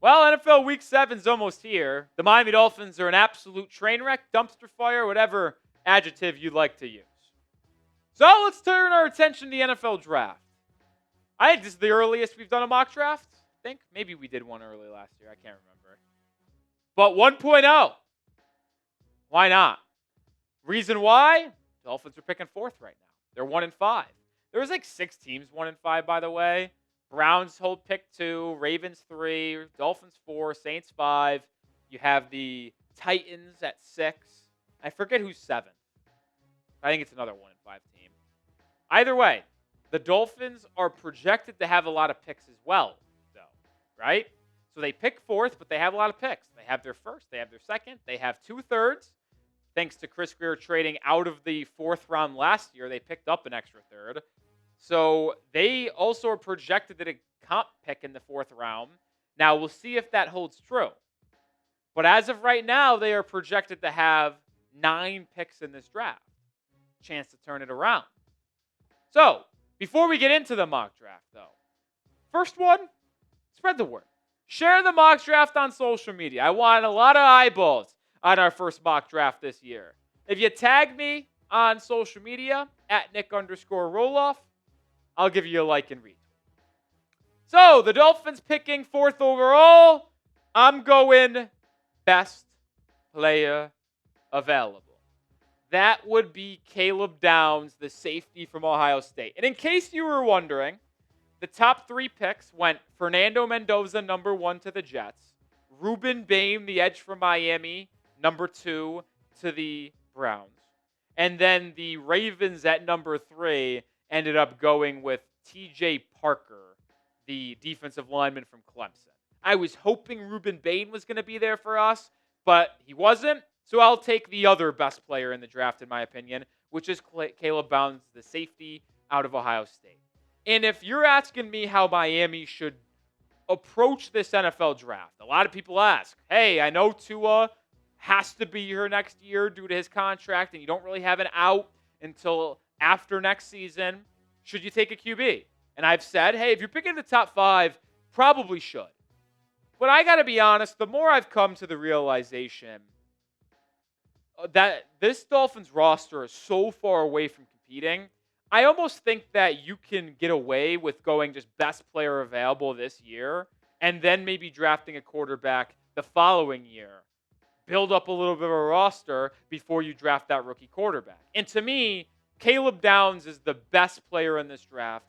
Well, NFL Week 7 is almost here. The Miami Dolphins are an absolute train wreck, dumpster fire, whatever adjective you'd like to use. So let's turn our attention to the NFL draft. I think this is the earliest we've done a mock draft. I think maybe we did one early last year. I can't remember. But 1.0. Why not? Reason why? Dolphins are picking 4th right now. They're 1-5. There was like 6 teams 1-5, by the way. Browns hold pick 2, Ravens 3, Dolphins 4, Saints 5. You have the Titans at 6. I forget who's 7th. I think it's another 1-5 team. Either way, the Dolphins are projected to have a lot of picks as well, though, right? So they pick 4th, but they have a lot of picks. They have their 1st, they have their 2nd, they have 2/3. Thanks to Chris Greer trading out of the 4th round last year, they picked up an extra 3rd. So they also are projected to comp pick in the 4th round. Now, we'll see if that holds true. But as of right now, they are projected to have 9 picks in this draft. Chance to turn it around. So, before we get into the mock draft, though, first one, spread the word. Share the mock draft on social media. I want a lot of eyeballs on our first mock draft this year. If you tag me on social media, at Nick_Roloff, I'll give you a like and retweet. So, the Dolphins picking 4th overall. I'm going best player available. That would be Caleb Downs, the safety from Ohio State. And in case you were wondering, the top 3 picks went Fernando Mendoza, number 1 to the Jets. Ruben Bain, the edge from Miami, number 2 to the Browns. And then the Ravens at number 3 ended up going with TJ Parker, the defensive lineman from Clemson. I was hoping Ruben Bain was going to be there for us, but he wasn't. So I'll take the other best player in the draft, in my opinion, which is Caleb Downs, the safety out of Ohio State. And if you're asking me how Miami should approach this NFL draft, a lot of people ask, hey, I know Tua has to be here next year due to his contract, and you don't really have an out until after next season. Should you take a QB? And I've said, hey, if you're picking the top 5, probably should. But I got to be honest, the more I've come to the realization that this Dolphins roster is so far away from competing, I almost think that you can get away with going just best player available this year and then maybe drafting a quarterback the following year. Build up a little bit of a roster before you draft that rookie quarterback. And to me, Caleb Downs is the best player in this draft.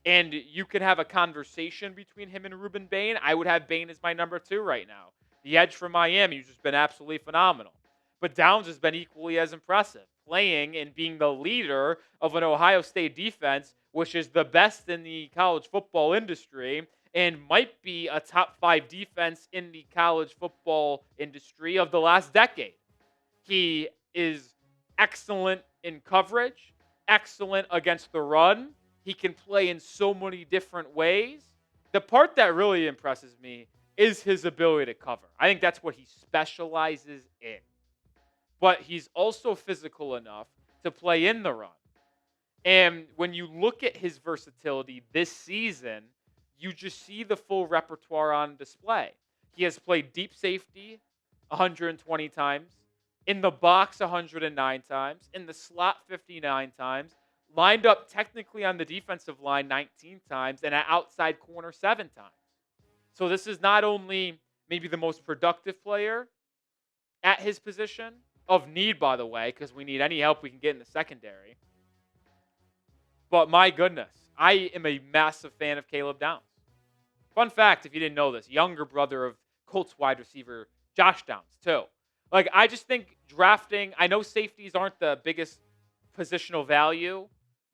And you can have a conversation between him and Ruben Bain. I would have Bain as my number 2 right now. The edge from Miami, who's just been absolutely phenomenal. But Downs has been equally as impressive, playing and being the leader of an Ohio State defense, which is the best in the college football industry and might be a top 5 defense in the college football industry of the last decade. He is excellent in coverage, excellent against the run. He can play in so many different ways. The part that really impresses me is his ability to cover. I think that's what he specializes in. But he's also physical enough to play in the run. And when you look at his versatility this season, you just see the full repertoire on display. He has played deep safety 120 times, in the box 109 times, in the slot 59 times, lined up technically on the defensive line 19 times, and at outside corner 7 times. So this is not only maybe the most productive player at his position, of need, by the way, because we need any help we can get in the secondary. But my goodness, I am a massive fan of Caleb Downs. Fun fact, if you didn't know this, younger brother of Colts wide receiver Josh Downs, too. Like, I just think drafting, I know safeties aren't the biggest positional value,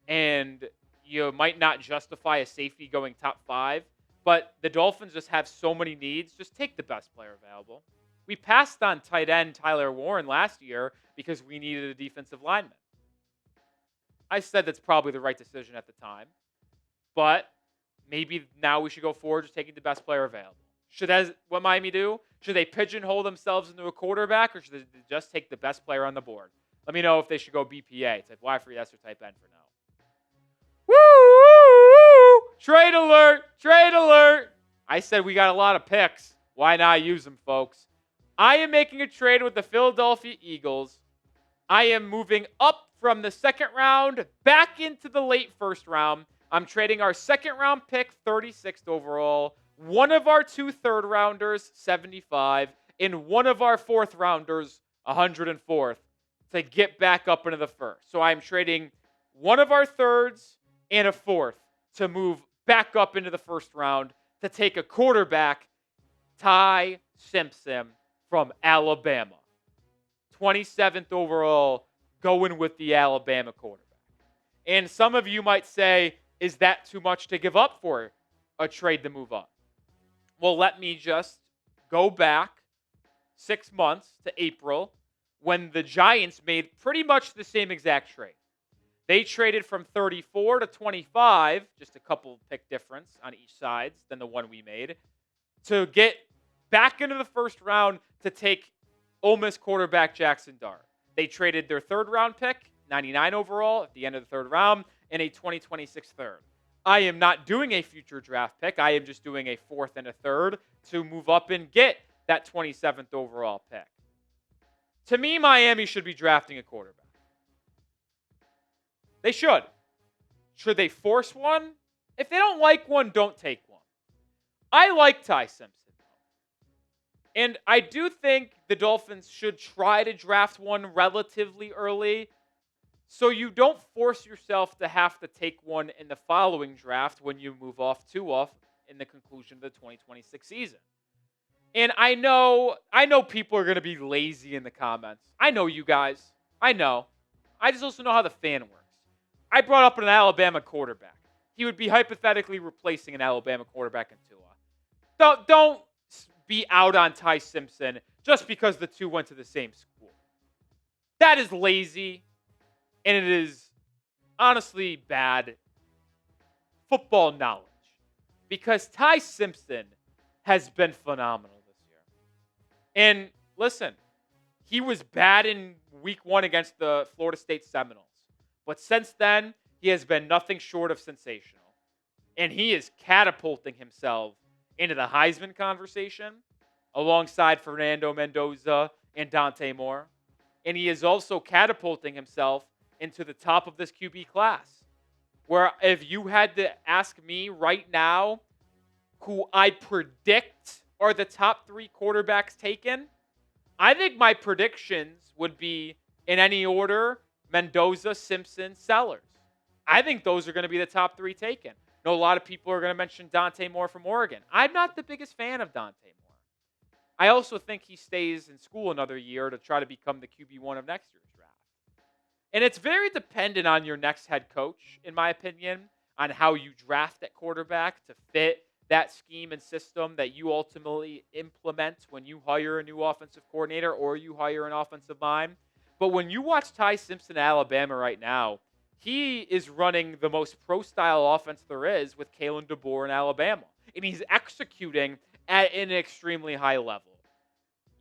and you might not justify a safety going top 5, but the Dolphins just have so many needs. Just take the best player available. We passed on tight end Tyler Warren last year because we needed a defensive lineman. I said that's probably the right decision at the time. But maybe now we should go forward just taking the best player available. What Miami do? Should they pigeonhole themselves into a quarterback, or should they just take the best player on the board? Let me know if they should go BPA, type Y for yes or type N for no. Woo! Trade alert! Trade alert! I said we got a lot of picks. Why not use them, folks? I am making a trade with the Philadelphia Eagles. I am moving up from the second round back into the late first round. I'm trading our second round pick, 36th overall, one of our 2 third rounders, 75, and one of our 4th rounders, 104th, to get back up into the first. So I'm trading one of our thirds and a 4th to move back up into the first round to take a quarterback, Ty Simpson from Alabama. 27th overall, going with the Alabama quarterback. And some of you might say, is that too much to give up for a trade to move up? Well, let me just go back 6 months to April when the Giants made pretty much the same exact trade. They traded from 34 to 25, just a couple pick difference on each side than the one we made, to get back into the first round to take Ole Miss quarterback Jackson Dart. They traded their 3rd round pick, 99 overall, at the end of the 3rd round, and a 2026 third. I am not doing a future draft pick. I am just doing a 4th and a 3rd to move up and get that 27th overall pick. To me, Miami should be drafting a quarterback. They should. Should they force one? If they don't like one, don't take one. I like Ty Simpson. And I do think the Dolphins should try to draft one relatively early so you don't force yourself to have to take one in the following draft when you move off in the conclusion of the 2026 season. And I know people are going to be lazy in the comments. I know you guys. I know. I just also know how the fan works. I brought up an Alabama quarterback. He would be hypothetically replacing an Alabama quarterback in Tua. Don't be out on Ty Simpson just because the two went to the same school. That is lazy, and it is honestly bad football knowledge because Ty Simpson has been phenomenal this year. And listen, he was bad in week 1 against the Florida State Seminoles. But since then, he has been nothing short of sensational. And he is catapulting himself into the Heisman conversation alongside Fernando Mendoza and Dante Moore. And he is also catapulting himself into the top of this QB class. Where if you had to ask me right now who I predict are the top 3 quarterbacks taken, I think my predictions would be, in any order, Mendoza, Simpson, Sellers. I think those are going to be the top 3 taken. I know a lot of people are going to mention Dante Moore from Oregon. I'm not the biggest fan of Dante Moore. I also think he stays in school another year to try to become the QB1 of next year's draft. And it's very dependent on your next head coach, in my opinion, on how you draft at quarterback to fit that scheme and system that you ultimately implement when you hire a new offensive coordinator or you hire an offensive mind. But when you watch Ty Simpson at Alabama right now, he is running the most pro-style offense there is with Kalen DeBoer in Alabama. And he's executing at an extremely high level.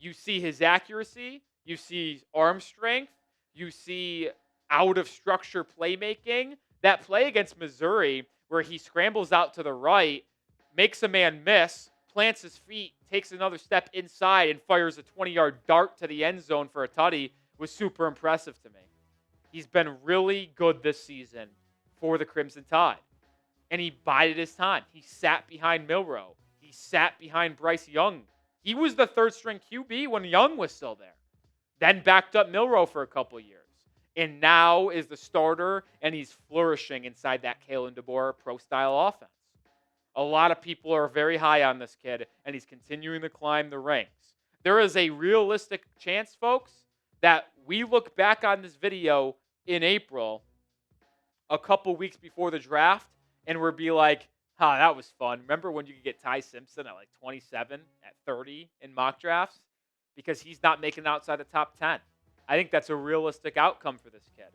You see his accuracy. You see arm strength. You see out-of-structure playmaking. That play against Missouri where he scrambles out to the right, makes a man miss, plants his feet, takes another step inside, and fires a 20-yard dart to the end zone for a tutty was super impressive to me. He's been really good this season for the Crimson Tide. And he bided his time. He sat behind Milroe. He sat behind Bryce Young. He was the 3rd-string QB when Young was still there. Then backed up Milroe for a couple years. And now is the starter, and he's flourishing inside that Kalen DeBoer pro-style offense. A lot of people are very high on this kid, and he's continuing to climb the ranks. There is a realistic chance, folks, that we look back on this video in April, a couple weeks before the draft, and we'll be like, that was fun. Remember when you could get Ty Simpson at like 27, at 30 in mock drafts? Because he's not making it outside the top 10. I think that's a realistic outcome for this kid.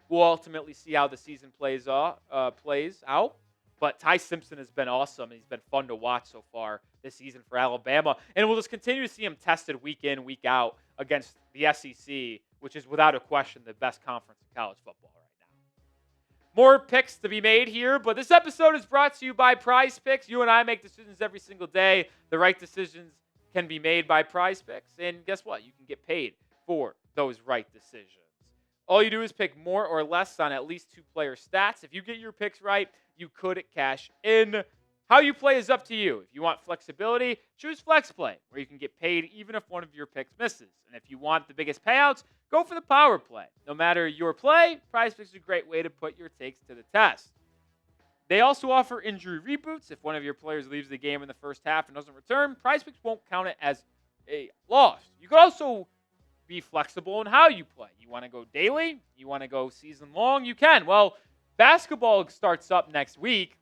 We'll ultimately see how the season plays out. But Ty Simpson has been awesome, and he's been fun to watch so far this season for Alabama. And we'll just continue to see him tested week in, week out against the SEC, which is without a question the best conference in college football right now. More picks to be made here, but this episode is brought to you by PrizePicks. You and I make decisions every single day. The right decisions can be made by PrizePicks, and guess what? You can get paid for those right decisions. All you do is pick more or less on at least 2 player stats. If you get your picks right, you could cash in. How you play is up to you. If you want flexibility, choose Flex Play, where you can get paid even if one of your picks misses. And if you want the biggest payouts, go for the Power Play. No matter your play, PrizePicks is a great way to put your takes to the test. They also offer injury reboots. If one of your players leaves the game in the first half and doesn't return, PrizePicks won't count it as a loss. You can also be flexible in how you play. You want to go daily? You want to go season long? You can. Well, basketball starts up next week.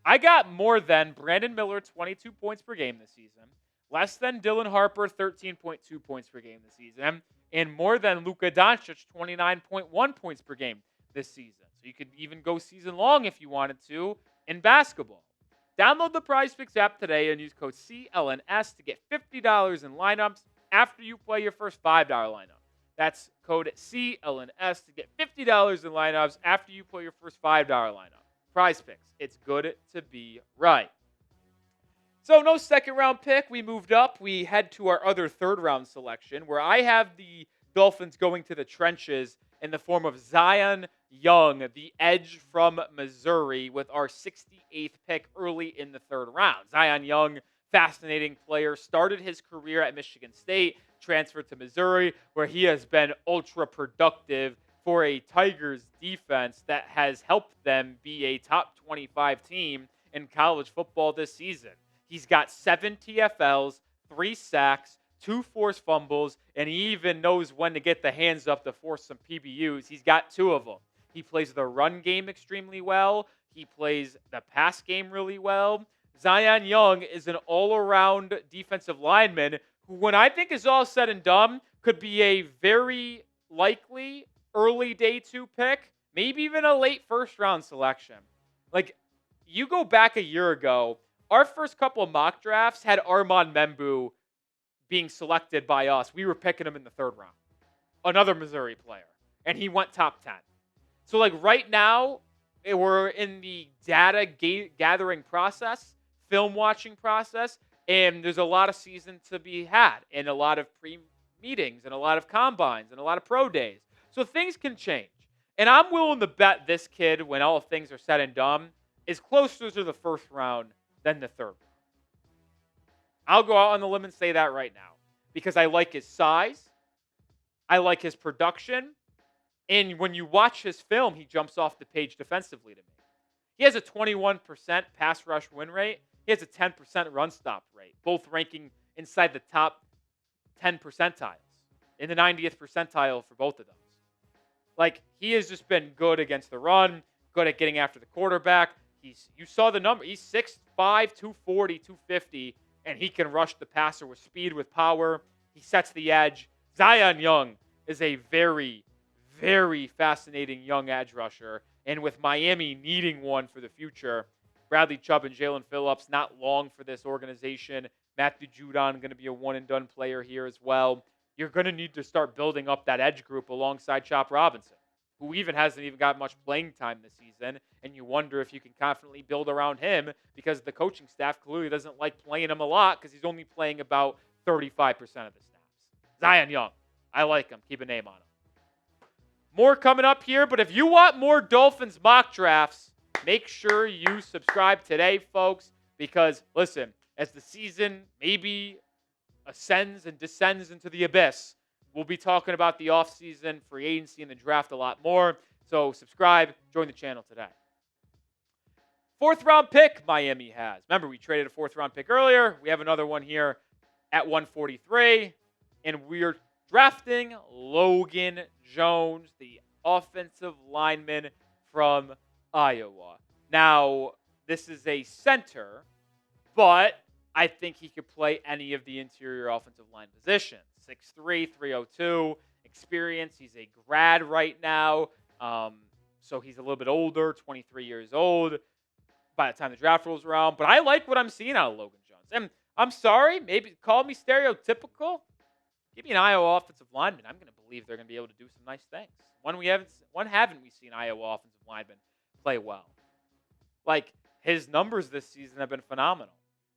I got more than Brandon Miller, 22 points per game this season, less than Dylan Harper, 13.2 points per game this season, and more than Luka Doncic, 29.1 points per game this season. So you could even go season long if you wanted to in basketball. Download the PrizePicks app today and use code CLNS to get $50 in lineups after you play your first $5 lineup. That's code CLNS to get $50 in lineups after you play your first $5 lineup. PrizePicks. It's good to be right. So no second round pick. We moved up. We head to our other third round selection where I have the Dolphins going to the trenches in the form of Zion Young, the edge from Missouri, with our 68th pick early in the third round. Zion Young, fascinating player, started his career at Michigan State, transferred to Missouri, where he has been ultra productive for a Tigers defense that has helped them be a top 25 team in college football this season. He's got 7 TFLs, 3 sacks, 2 forced fumbles, and he even knows when to get the hands up to force some PBUs. He's got 2 of them. He plays the run game extremely well. He plays the pass game really well. Zion Young is an all-around defensive lineman who, when I think is all said and done, could be a very likely early day 2 pick, maybe even a late first-round selection. Like, you go back a year ago, our first couple of mock drafts had Armand Membu being selected by us. We were picking him in the 3rd round. Another Missouri player. And he went top 10. So, like, right now, we're in the data gathering process, film watching process, and there's a lot of season to be had, and a lot of pre-meetings, and a lot of combines, and a lot of pro days. So things can change. And I'm willing to bet this kid, when all things are said and done, is closer to the 1st round than the 3rd round. I'll go out on the limb and say that right now. Because I like his size. I like his production. And when you watch his film, he jumps off the page defensively to me. He has a 21% pass rush win rate. He has a 10% run stop rate, both ranking inside the top 10 percentiles, in the 90th percentile for both of those. Like, he has just been good against the run, good at getting after the quarterback. You saw the number. He's 6'5", 240, 250, and he can rush the passer with speed, with power. He sets the edge. Zion Young is a very, very fascinating young edge rusher. And with Miami needing one for the future, Bradley Chubb and Jalen Phillips not long for this organization. Matthew Judon going to be a one-and-done player here as well. You're going to need to start building up that edge group alongside Chop Robinson, who hasn't even got much playing time this season, and you wonder if you can confidently build around him because the coaching staff clearly doesn't like playing him a lot because he's only playing about 35% of the snaps. Zion Young, I like him. Keep a name on him. More coming up here, but if you want more Dolphins mock drafts, make sure you subscribe today, folks, because, listen, as the season maybe ascends and descends into the abyss, we'll be talking about the offseason, free agency, and the draft a lot more. So subscribe, join the channel today. 4th round pick Miami has. Remember, we traded a 4th round pick earlier. We have another one here at 143. And we're drafting Logan Jones, the offensive lineman from Iowa. Now, this is a center, but I think he could play any of the interior offensive line positions. 6'3", 302, experience. He's a grad right now, so he's a little bit older, 23 years old by the time the draft rolls around. But I like what I'm seeing out of Logan Jones. And I'm sorry, maybe call me stereotypical. Give me an Iowa offensive lineman. I'm going to believe they're going to be able to do some nice things. When haven't we seen Iowa offensive linemen play well. Like, his numbers this season have been phenomenal.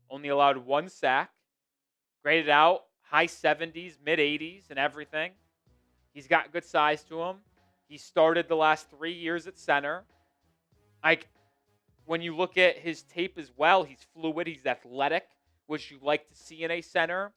Only allowed 1 sack, graded out high 70s, mid 80s, and everything. He's got good size to him. He started the last 3 years at center. Like, when you look at his tape as well, he's fluid, he's athletic, which you like to see in a center.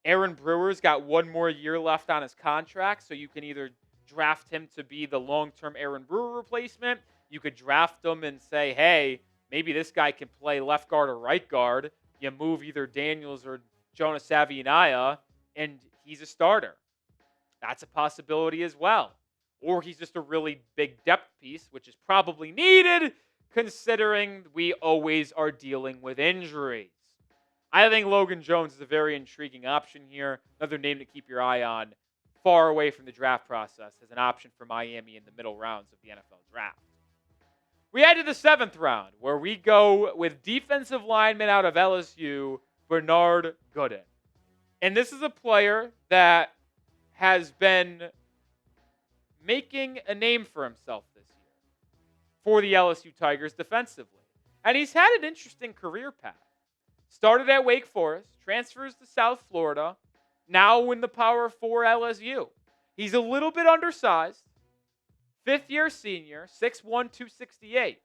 Aaron Brewer's got 1 more year left on his contract, so you can either draft him to be the long-term Aaron Brewer replacement. You could draft him and say, hey, maybe this guy can play left guard or right guard. You move either Daniels or Jonah Savaiinaea, and he's a starter. That's a possibility as well. Or he's just a really big depth piece, which is probably needed considering we always are dealing with injuries. I think Logan Jones is a very intriguing option here. Another name to keep your eye on far away from the draft process as an option for Miami in the middle rounds of the NFL draft. We head to the 7th round, where we go with defensive lineman out of LSU, Bernard Gooden. And this is a player that has been making a name for himself this year for the LSU Tigers defensively. And he's had an interesting career path. Started at Wake Forest, transfers to South Florida, now in the Power 4 LSU. He's a little bit undersized, 5th-year senior, 6'1", 268.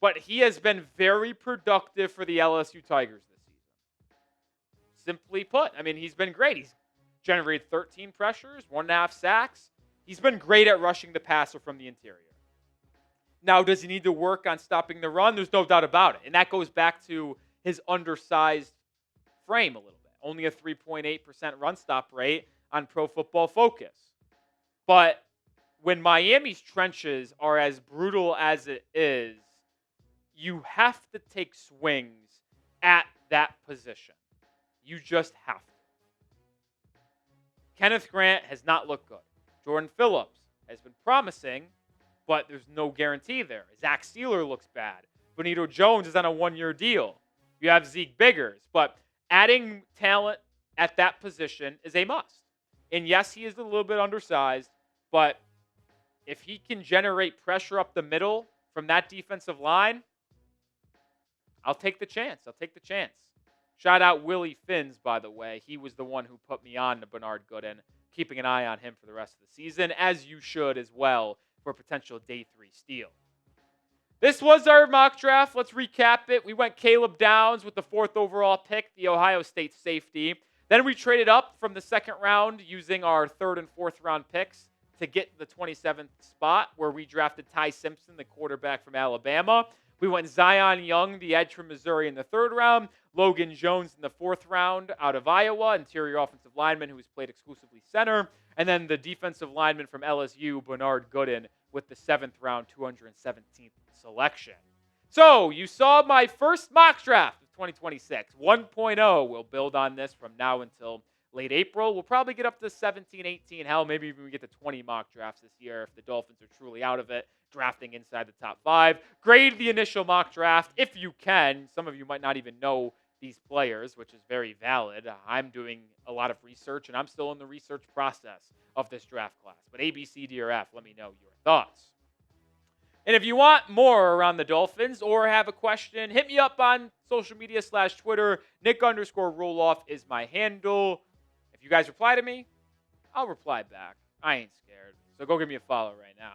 But he has been very productive for the LSU Tigers this season. Simply put, I mean, he's been great. He's generated 13 pressures, 1.5 sacks. He's been great at rushing the passer from the interior. Now, does he need to work on stopping the run? There's no doubt about it. And that goes back to his undersized frame a little bit. Only a 3.8% run stop rate on Pro Football Focus. But when Miami's trenches are as brutal as it is, you have to take swings at that position. You just have to. Kenneth Grant has not looked good. Jordan Phillips has been promising, but there's no guarantee there. Zach Sealer looks bad. Benito Jones is on a 1-year deal. You have Zeke Biggers, but adding talent at that position is a must. And yes, he is a little bit undersized, but if he can generate pressure up the middle from that defensive line, I'll take the chance. Shout out Willie Finns, by the way. He was the one who put me on to Bernard Gooden, keeping an eye on him for the rest of the season, as you should as well for a potential day 3 steal. This was our mock draft. Let's recap it. We went Caleb Downs with the 4th overall pick, the Ohio State safety. Then we traded up from the 2nd round using our 3rd and 4th round picks to get the 27th spot, where we drafted Ty Simpson, the quarterback from Alabama. We went Zion Young, the edge from Missouri, in the 3rd round. Logan Jones in the 4th round out of Iowa, interior offensive lineman who has played exclusively center. And then the defensive lineman from LSU, Bernard Gooden, with the 7th round, 217th selection. So you saw my first mock draft of 2026. 1.0. We'll build on this from now until late April. We'll probably get up to 17, 18. Hell, maybe even we get to 20 mock drafts this year if the Dolphins are truly out of it, drafting inside the top 5. Grade the initial mock draft if you can. Some of you might not even know these players, which is very valid. I'm doing a lot of research, and I'm still in the research process of this draft class. But A, B, C, D, or F, let me know your thoughts. And if you want more around the Dolphins or have a question, hit me up on social media /Twitter. Nick_Roloff is my handle. If you guys reply to me, I'll reply back. I ain't scared. So go give me a follow right now.